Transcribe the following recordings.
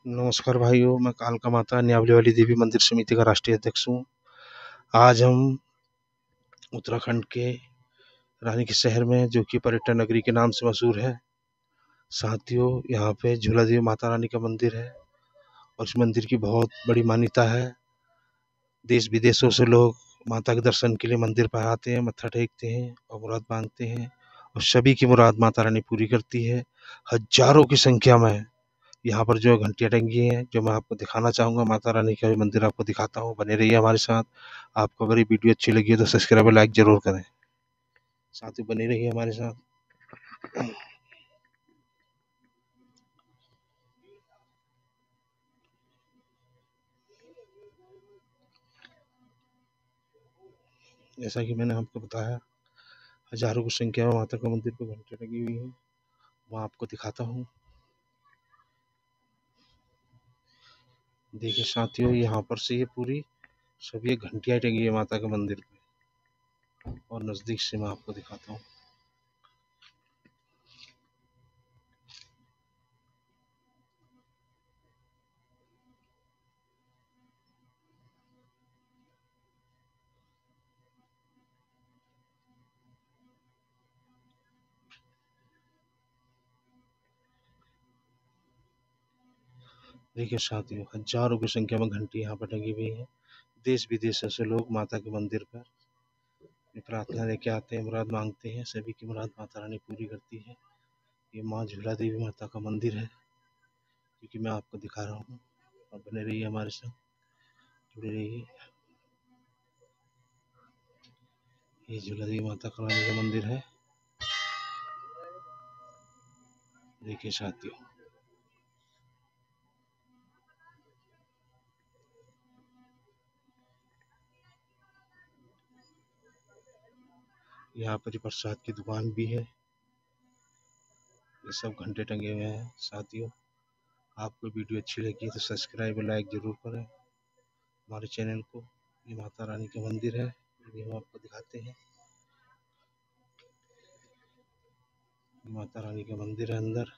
नमस्कार भाइयों, मैं कालका माता न्यावली वाली देवी मंदिर समिति का राष्ट्रीय अध्यक्ष हूँ। आज हम उत्तराखंड के रानी के शहर में, जो कि पर्यटन नगरी के नाम से मशहूर है। साथियों, यहाँ पे झूला देवी माता रानी का मंदिर है और इस मंदिर की बहुत बड़ी मान्यता है। देश विदेशों से लोग माता के दर्शन के लिए मंदिर पर आते हैं, मत्था टेकते हैं और मुराद मांगते हैं और सभी की मुराद माता रानी पूरी करती है। हजारों की संख्या में यहाँ पर जो घंटियाँ टंगी हैं, जो मैं आपको दिखाना चाहूँगा, माता रानी का भी मंदिर आपको दिखाता हूँ। बने रहिए हमारे साथ। आपको अगर ये वीडियो अच्छी लगी है तो सब्सक्राइब और लाइक जरूर करें। साथ ही बने रहिए हमारे साथ। जैसा कि मैंने आपको बताया, हजारों की संख्या में माता का मंदिर पर घंटियाँ लगी हुई हैं, वहाँ आपको दिखाता हूँ। देखिए साथियों, यहाँ पर से ये पूरी सभी घंटियाँ टंगी है माता के मंदिर पे और नज़दीक से मैं आपको दिखाता हूँ। देखिए साथियों, हजारों की संख्या में घंटी यहाँ पर टंगी हुई है। देश विदेशों से लोग माता के मंदिर पर प्रार्थना लेके आते हैं, मुराद मांगते हैं। सभी की मुराद माता रानी पूरी करती है। ये माँ झूला देवी माता का मंदिर है, क्योंकि मैं आपको दिखा रहा हूँ। और बने रहिए हमारे साथ, जुड़े रहिए। ये झूला देवी माता का रानी का मंदिर है। देखिए साथियों, यहाँ पर प्रसाद की दुकान भी है। ये सब घंटे टंगे हुए हैं। साथियों, आपको वीडियो अच्छी लगी तो सब्सक्राइब और लाइक जरूर करें हमारे चैनल को। ये माता रानी का मंदिर है, ये हम आपको दिखाते हैं। ये माता रानी का मंदिर है अंदर।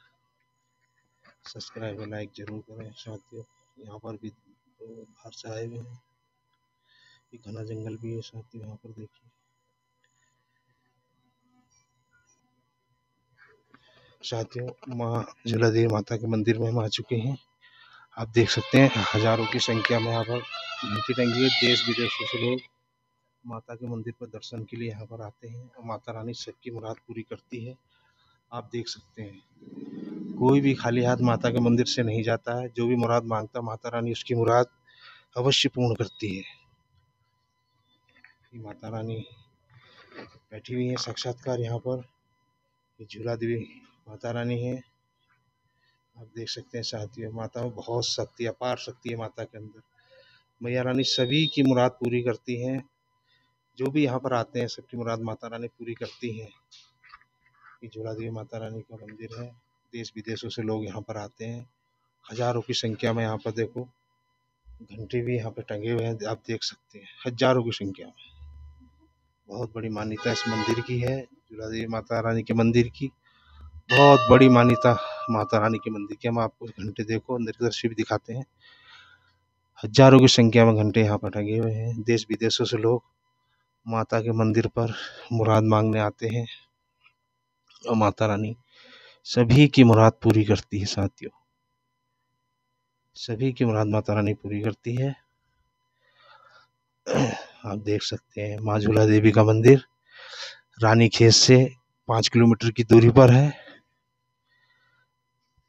सब्सक्राइब और लाइक जरूर करें साथियों। यहाँ पर भी बाहर से आए हुए हैं। ये घना जंगल भी है साथियों, यहाँ पर देखिए। साथियों, माँ झूला देवी माता के मंदिर में हम आ चुके हैं। आप देख सकते हैं हजारों की संख्या में यहाँ पर घंटी टंगी है। देश विदेशों से लोग माता के मंदिर पर दर्शन के लिए यहाँ पर आते हैं और माता रानी सबकी मुराद पूरी करती है। आप देख सकते हैं, कोई भी खाली हाथ माता के मंदिर से नहीं जाता है। जो भी मुराद मांगता है, माता रानी उसकी मुराद अवश्य पूर्ण करती है। माता रानी बैठी हुई है साक्षात्कार यहाँ पर। ये झूला देवी माता रानी है। आप देख सकते हैं साथियों, माता में बहुत शक्ति, अपार शक्ति है माता के अंदर। मैया रानी सभी की मुराद पूरी करती हैं। जो भी यहाँ पर आते हैं, सबकी मुराद माता रानी पूरी करती हैं। ये झूला देवी माता रानी का मंदिर है। देश विदेशों से लोग यहाँ पर आते हैं, हजारों की संख्या में। यहाँ पर देखो, घंटे भी यहाँ पे टंगे हुए हैं, आप देख सकते हैं, हजारों की संख्या में। बहुत बड़ी मान्यता इस मंदिर की है, झूला देवी माता रानी के मंदिर की। बहुत बड़ी मान्यता माता रानी के मंदिर की। हम आपको घंटे देखो, अंदर की दृश्य भी दिखाते हैं। हजारों की संख्या में घंटे यहाँ पर टंगे हुए हैं। देश विदेशों से लोग माता के मंदिर पर मुराद मांगने आते हैं और माता रानी सभी की मुराद पूरी करती है साथियों। सभी की मुराद माता रानी पूरी करती है। आप देख सकते हैं, माँ झूला देवी का मंदिर रानी खेत से 5 किलोमीटर की दूरी पर है।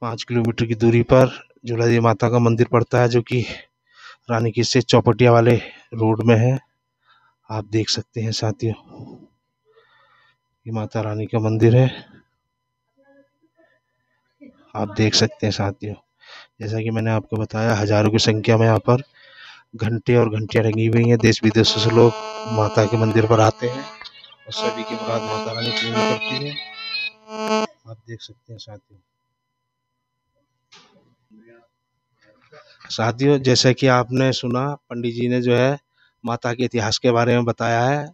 5 किलोमीटर की दूरी पर झूला देवी माता का मंदिर पड़ता है, जो कि रानी खेत से चौपटिया वाले रोड में है। आप देख सकते हैं साथियों, ये माता रानी का मंदिर है। आप देख सकते हैं साथियों, जैसा कि मैंने आपको बताया, हजारों की संख्या में यहाँ पर घंटे और घंटियाँ लगी हुई हैं। देश विदेशों से लोग माता के मंदिर पर आते हैं और सभी की मुराद माता रानी पूरी करती है। आप देख सकते हैं साथियों। साथियों, जैसा कि आपने सुना, पंडित जी ने जो है माता के इतिहास के बारे में बताया है।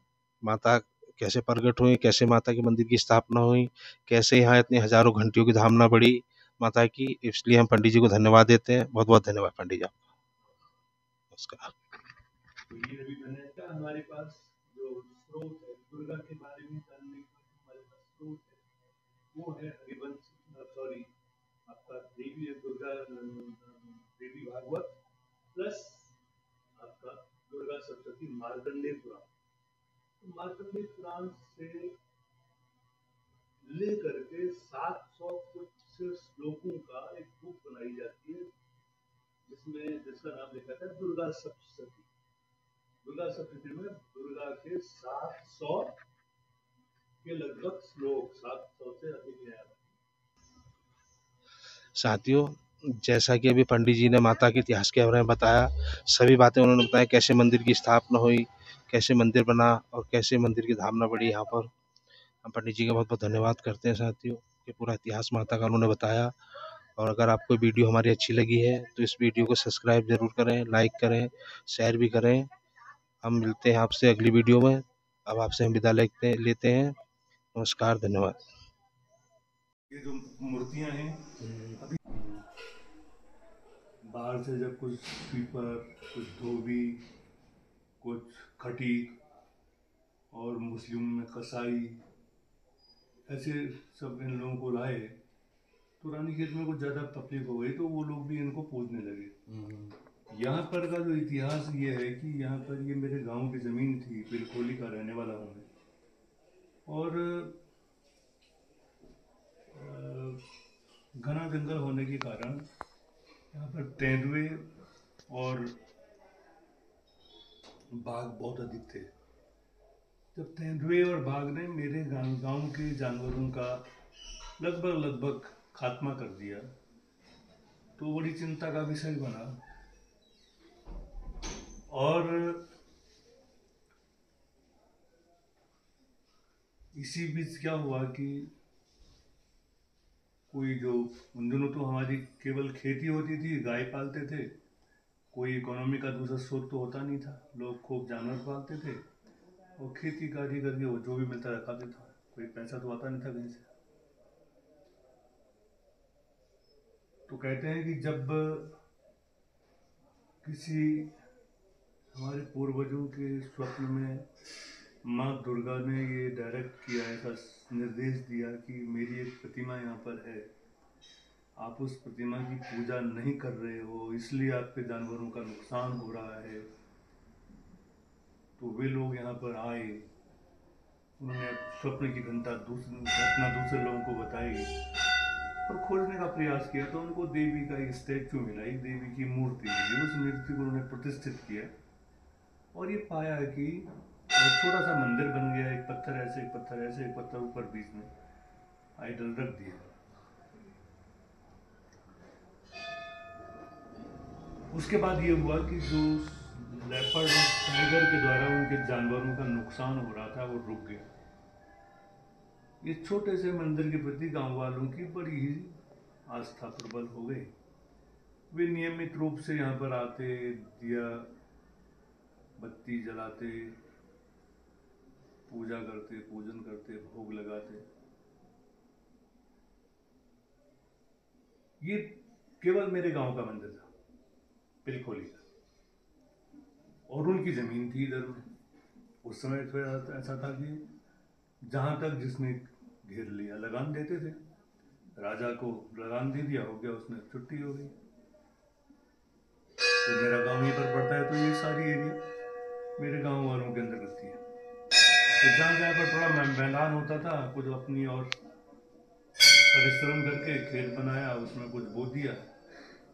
माता कैसे प्रकट हुई, कैसे माता के मंदिर की स्थापना हुई, कैसे यहाँ इतनी हजारों घंटियों की धामना बढ़ी, माता की, इसलिए हम पंडित जी को धन्यवाद देते हैं। बहुत बहुत धन्यवाद पंडित जी आपका। नमस्कार। हमारे पास जो स्रोत है दुर्गा के बारे में जानने का हमारे पास स्रोत है, वो है हरिवंश, सॉरी आपका देवी दुर्गा देवी भागवत प्लस आपका दुर्गा सप्तशती मार्कंडेय पुराण। तो मार्कंडेय पुराण से लेकर के 700 कुछ श्लोकों का एक बुक बनाई जाती है, जिसका नाम लिखा था दुर्गा सप्तशती। दुर्गा सप्तशती में दुर्गा के 700 के लगभग श्लोक, 700 से अधिक है। साथियों, जैसा कि अभी पंडित जी ने माता के इतिहास के बारे में बताया, सभी बातें उन्होंने बताया, कैसे मंदिर की स्थापना हुई, कैसे मंदिर बना और कैसे मंदिर की धारणा बढ़ी यहाँ पर। हम पंडित जी का बहुत बहुत धन्यवाद करते हैं साथियों, कि पूरा इतिहास माता का उन्होंने बताया। और अगर आपको वीडियो हमारी अच्छी लगी है तो इस वीडियो को सब्सक्राइब जरूर करें, लाइक करें, शेयर भी करें। हम मिलते हैं आपसे अगली वीडियो में। अब आपसे हम विदा लेते हैं। नमस्कार, धन्यवाद। ये जो मूर्तियां हैं अभी बाहर से जब कुछ पीपर, कुछ धोबी, कुछ खटीक और मुस्लिम में कसाई, ऐसे सब इन लोगों को लाए तो रानीखेत में कुछ ज़्यादा पब्लिक हो गई तो वो लोग भी इनको पूजने लगे। यहाँ पर का जो इतिहास ये है कि यहाँ पर ये मेरे गांव की ज़मीन थी, पिरखोली का रहने वाला हूँ मैं। और घना जंगल होने के कारण यहाँ पर तेंदुए और बाघ बहुत अधिक थे। जब तेंदुए और बाघ ने मेरे गांव के जानवरों का लगभग खात्मा कर दिया तो बड़ी चिंता का विषय बना। और इसी बीच क्या हुआ कि कोई जो उन दिनों तो हमारी केवल खेती होती थी, गाय पालते थे, कोई इकोनॉमी का दूसरा स्रोत तो होता नहीं था, लोग खूब जानवर पालते थे और खेती कार्य करके वो जो भी मिलता रखा था, कोई पैसा तो आता नहीं था कहीं से। तो कहते हैं कि जब किसी हमारे पूर्वजों के स्वप्न में माँ दुर्गा ने ये डायरेक्ट किया, ऐसा निर्देश दिया कि मेरी एक प्रतिमा यहाँ पर है, आप उस प्रतिमा की पूजा नहीं कर रहे हो, इसलिए आपके जानवरों का नुकसान हो रहा है। तो वे लोग यहाँ पर आए, उन्होंने स्वप्न की घटना दूसरे लोगों को बताई और खोजने का प्रयास किया तो उनको देवी का एक स्टैचू मिला, एक देवी की मूर्ति मिली। उस मूर्ति को उन्होंने प्रतिष्ठित किया और ये पाया कि छोटा सा मंदिर बन गया, एक पत्थर ऐसे, एक पत्थर ऐसे, एक पत्थर ऊपर बीच में आइडल रख दिया। उसके बाद ये हुआ कि जो लेपर्ड और टाइगर के द्वारा उनके जानवरों का नुकसान हो रहा था वो रुक गया। ये छोटे से मंदिर के प्रति गांव वालों की बड़ी ही आस्था प्रबल हो गई। वे नियमित रूप से यहाँ पर आते, दिया बत्ती जलाते, पूजा करते, पूजन करते, भोग लगाते। ये केवल मेरे गांव का मंदिर था, पिलखोली का, और उनकी जमीन थी इधर में। उस समय तो ऐसा था कि जहां तक जिसने घेर लिया लगान देते थे, राजा को लगान दे दिया, हो गया, उसमें छुट्टी हो गई। तो मेरा गांव यहीं पर पड़ता है तो ये सारी एरिया मेरे गांव वालों के अंदर लगती है। तो जहाँ पर थोड़ा मैदान होता था, कुछ अपनी और परिश्रम करके खेत बनाया, उसमें कुछ बो दिया।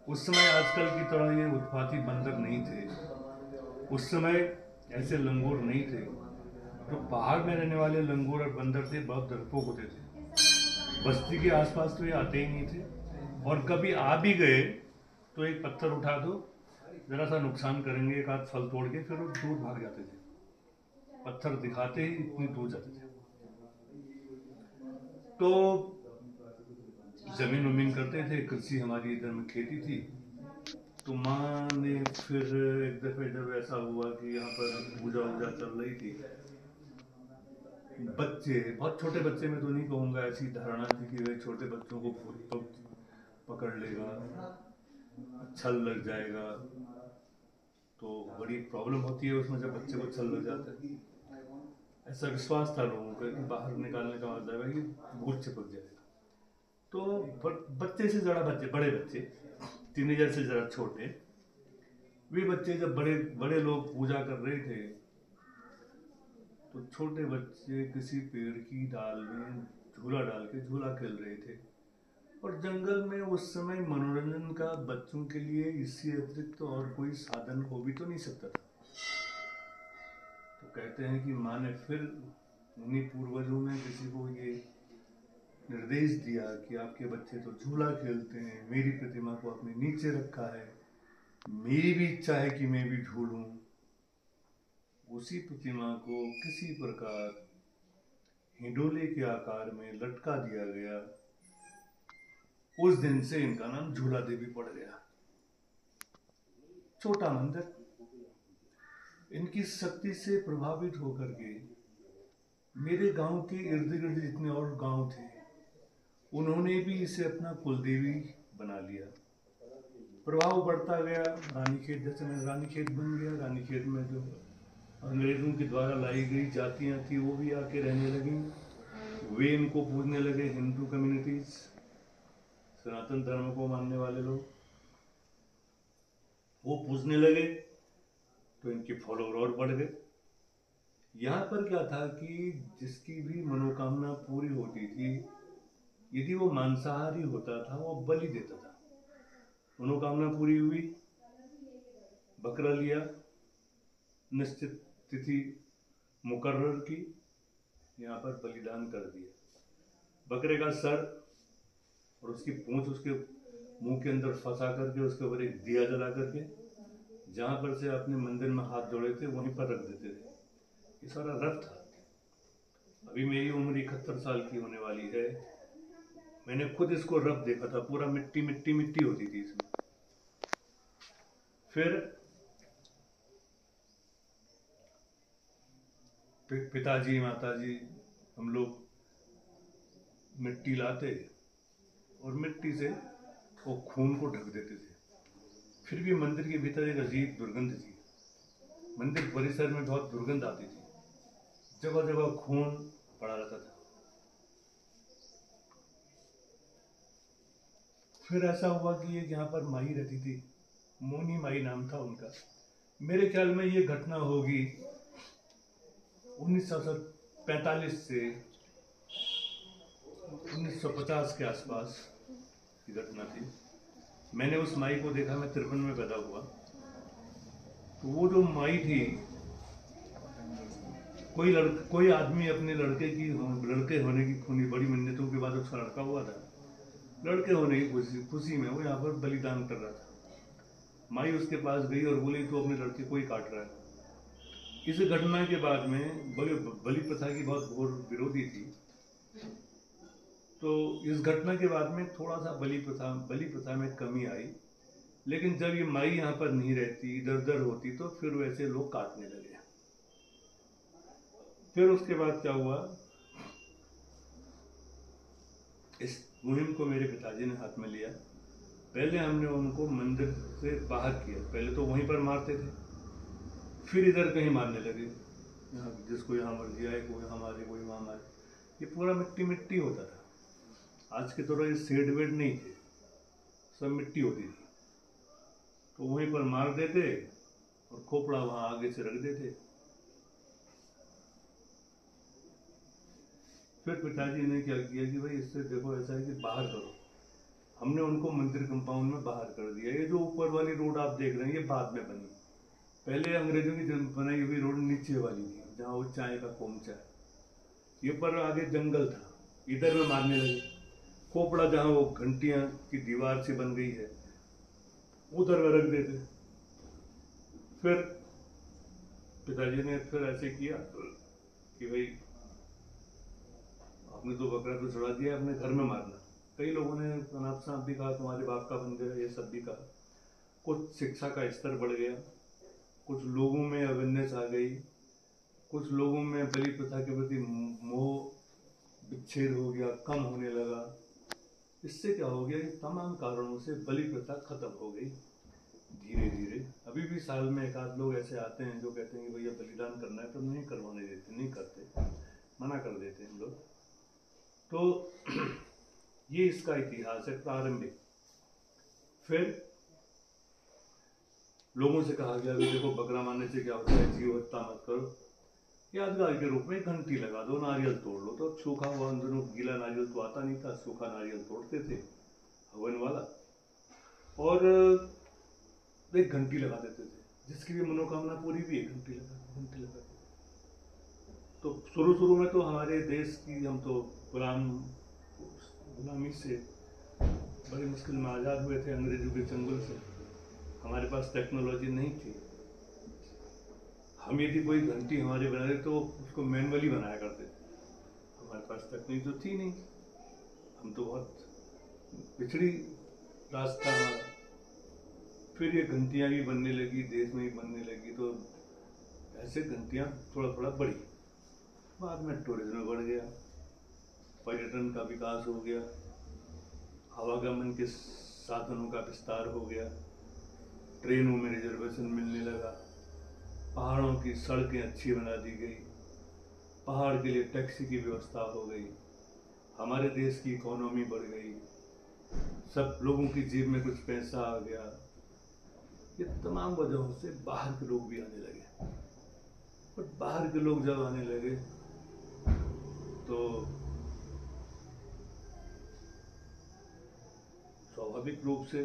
उस समय आजकल की तरह ये उत्पाती बंदर नहीं थे, उस समय ऐसे लंगूर नहीं थे। तो पहाड़ में रहने वाले लंगूर और बंदर थे, बहुत डरपोक होते थे, बस्ती के आसपास तो ये आते ही नहीं थे, और कभी आ भी गए तो एक पत्थर उठा दो, जरा सा नुकसान करेंगे, एक आध फल तोड़ के, फिर वो दूर भाग जाते थे। पत्थर दिखाते ही इतनी दूर जाते थे। तो जमीन वमीन करते थे, कृषि हमारी इधर में खेती थी। तो माँ ने फिर एक दफे जब ऐसा हुआ कि यहाँ पर पूजा वूजा चल रही थी, बच्चे, बहुत छोटे बच्चे, मैं तो नहीं कहूँगा, ऐसी धारणा थी कि वे छोटे बच्चों को पकड़ लेगा, छल लग जाएगा, तो बड़ी प्रॉब्लम होती है उसमें जब बच्चे को छल लग जाता है। ऐसा विश्वास था लोगों का कि बाहर निकालने का मतलब है कि भूत चिपक जाएगा। तो बच्चे से ज़्यादा बड़े बच्चे, टीनेजर से ज़रा छोटे, वे बच्चे जब बड़े बड़े लोग पूजा कर रहे थे तो छोटे बच्चे किसी पेड़ की डाल में झूला डाल के झूला खेल रहे थे। और जंगल में उस समय मनोरंजन का बच्चों के लिए इससे अतिरिक्त तो और कोई साधन हो भी तो नहीं सकता था। तो कहते हैं कि माँ ने फिर उन्हीं पूर्वजों में किसी को ये निर्देश दिया कि आपके बच्चे तो झूला खेलते हैं, मेरी प्रतिमा को आपने नीचे रखा है, मेरी भी इच्छा है कि मैं भी झूलूं। उसी प्रतिमा को किसी प्रकार हिंडोले के आकार में लटका दिया गया। उस दिन से इनका नाम झूला देवी पड़ गया। छोटा मंदिर, इनकी शक्ति से प्रभावित होकर के मेरे गांव के इर्द गिर्द जितने और गांव थे उन्होंने भी इसे अपना कुलदेवी बना लिया। प्रभाव बढ़ता गया। रानीखेत जैसे में रानीखेत बन गया। रानीखेत में जो अंग्रेजों के द्वारा लाई गई जातियां थी वो भी आके रहने लगी। वे इनको पूजने लगे, हिंदू कम्युनिटीज, सनातन धर्म को मानने वाले लोग वो पूजने लगे, तो इनके फॉलोअर और बढ़ गए। यहाँ पर क्या था कि जिसकी भी मनोकामना पूरी होती थी, यदि वो मांसाहारी होता था वो बलि देता था। मनोकामना पूरी हुई, बकरा लिया, निश्चित तिथि मुकर्रर की, यहाँ पर बलिदान कर दिया। बकरे का सर और उसकी पूंछ उसके मुंह के अंदर फंसा करके उसके ऊपर एक दिया जला करके जहाँ पर से अपने मंदिर में हाथ जोड़े थे वहीं पर रख देते थे। ये सारा रथ था। अभी मेरी उम्र 71 साल की होने वाली है। मैंने खुद इसको रफ देखा था, पूरा मिट्टी मिट्टी मिट्टी होती थी इसमें। फिर पिताजी माताजी हम लोग मिट्टी लाते और मिट्टी से वो खून को ढक देते थे। फिर भी मंदिर के भीतर एक अजीब दुर्गंध थी। मंदिर परिसर में बहुत दुर्गंध आती थी, जगह जगह खून पड़ा रहता था। फिर ऐसा हुआ कि एक यहाँ पर माई रहती थी, मोनी माई नाम था उनका। मेरे ख्याल में ये घटना होगी 1945 से 1950 के आसपास की घटना थी। मैंने उस माई को देखा, मैं 53 में पैदा हुआ। तो वो जो माई थी, कोई आदमी अपने लड़के होने की खूनी बड़ी मिन्नतों के बाद उसका लड़का हुआ था। लड़के होने की खुशी में वो यहाँ पर बलिदान कर रहा था। माई उसके पास गई और बोली तो अपने लड़के को ही काट रहा है। इस घटना के बाद में बलि प्रथा की बहुत घोर विरोधी थी। तो इस घटना के बाद में थोड़ा सा बलि प्रथा में कमी आई। लेकिन जब ये माई यहाँ पर नहीं रहती, इधर उधर होती, तो फिर वैसे लोग काटने लगे। फिर उसके बाद क्या हुआ, इस मुहिम को मेरे पिताजी ने हाथ में लिया। पहले हमने उनको मंदिर से बाहर किया। पहले तो वहीं पर मारते थे, फिर इधर कहीं मारने लगे। जिसको यहाँ मर्जी आए, कोई यहाँ मारे कोई वहाँ मारे। ये पूरा मिट्टी मिट्टी होता था। आज की तरह ये शेड वेड नहीं थे, सब मिट्टी होती थी। तो वहीं पर मार देते और खोपड़ा वहाँ आगे से रख देते। फिर पिताजी ने क्या किया कि भाई इससे देखो ऐसा है कि बाहर करो। हमने उनको मंदिर कंपाउंड में बाहर कर दिया। ये जो ऊपर वाली रोड आप देख रहे हैं ये बाद में बनी। पहले अंग्रेजों की बनाई हुई रोड नीचे वाली थी, जहाँ वो चाय का कोमचा है। ये पर आगे जंगल था, इधर में मारने लगे। खोपड़ा जहाँ वो घंटियां की दीवार से बन गई है उधर में रख देते। फिर पिताजी ने फिर ऐसे किया कि भाई आपने तो बकरा तो छुड़ा दिया, अपने घर में मारना। कई लोगों ने अनाप सांप भी कहा, तुम्हारे बाप का मंदिर है, ये सब भी कहा। कुछ शिक्षा का स्तर बढ़ गया, कुछ लोगों में अवेयरनेस आ गई, कुछ लोगों में बलि प्रथा के प्रति मोह विच्छेद हो गया, कम होने लगा। इससे क्या हो गया कि तमाम कारणों से बलि प्रथा खत्म हो गई धीरे धीरे। अभी भी साल में एक आध लोग ऐसे आते हैं जो कहते हैं कि भैया बलिदान करना है, तो नहीं करवाने देते, नहीं करते, मना कर देते हैं लोग। तो ये इसका इतिहास है प्रारंभिक। फिर लोगों से कहा गया कि देखो बकरा मारने से क्या होता है, जीव हत्या मत करो, यादगार के रूप में घंटी लगा दो, नारियल तोड़ लो। तो सूखा हुआ उन दिनों गीला नारियल तो आता नहीं था, सूखा नारियल तोड़ते थे हवन वाला, और एक घंटी लगा देते थे, जिसकी भी मनोकामना पूरी भी एक घंटी लगा। तो शुरू में तो हमारे देश की, हम तो गुलामी से बड़ी मुश्किल में आज़ाद हुए थे अंग्रेजों के चंगुल से। हमारे पास टेक्नोलॉजी नहीं थी। हम यदि कोई घंटी हमारे बना रहे तो उसको मैनुअली बनाया करते थे, हमारे पास तकनीक तो थी नहीं, हम तो बहुत पिछड़ी रास्ता हमारा। फिर ये घंटियाँ भी बनने लगी, देश में ही बनने लगी, तो ऐसे घंटियाँ थोड़ा बढ़ी। बाद में टूरिज्म बढ़ गया, पर्यटन का विकास हो गया, आवागमन के साधनों का विस्तार हो गया, ट्रेनों में रिजर्वेशन मिलने लगा, पहाड़ों की सड़कें अच्छी बना दी गई, पहाड़ के लिए टैक्सी की व्यवस्था हो गई, हमारे देश की इकोनॉमी बढ़ गई, सब लोगों की जेब में कुछ पैसा आ गया। ये तमाम वजहों से बाहर के लोग भी आने लगे। और बाहर के लोग जब आने लगे तो स्वाभाविक रूप से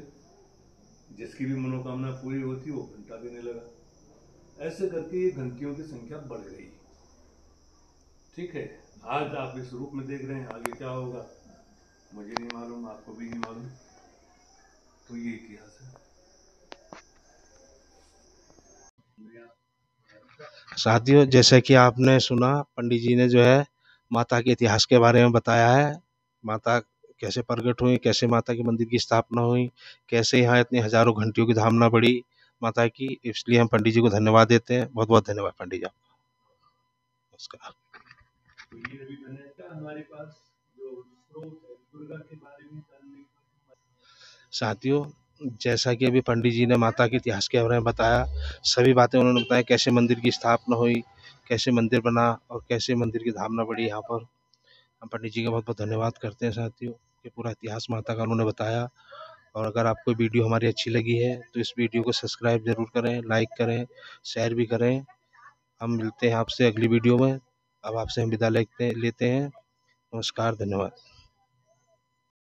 जिसकी भी मनोकामना पूरी होती वो घंटा देने लगा। ऐसे करके ये घंटियों की संख्या बढ़ गई। ठीक है, आज आप इस रूप में देख रहे हैं, आगे क्या होगा मुझे नहीं मालूम, आपको भी नहीं मालूम। तो ये इतिहास है। साथियों, जैसे कि आपने सुना, पंडित जी ने जो है माता के इतिहास के बारे में बताया है। माता कैसे प्रकट हुई, कैसे माता के मंदिर की स्थापना हुई, कैसे यहाँ इतनी हजारों घंटियों की धामना बढ़ी माता की। इसलिए हम पंडित जी को धन्यवाद देते हैं। बहुत बहुत धन्यवाद पंडित जी आपका। नमस्कार। तो ये अभी मैंने कहा हमारे पास जो स्रोत है दुर्गा के बारे में जानने का। साथियों, जैसा कि अभी पंडित जी ने माता के इतिहास के बारे में बताया, सभी बातें उन्होंने बताया, कैसे मंदिर की स्थापना हुई, कैसे मंदिर बना और कैसे मंदिर की धामना बढ़ी यहाँ पर। हम पंडित जी का बहुत बहुत धन्यवाद करते हैं साथियों, कि पूरा इतिहास माता का उन्होंने बताया। और अगर आपको वीडियो हमारी अच्छी लगी है तो इस वीडियो को सब्सक्राइब ज़रूर करें, लाइक करें, शेयर भी करें। हम मिलते हैं आपसे अगली वीडियो में। अब आपसे हम विदा लेते हैं। नमस्कार, धन्यवाद।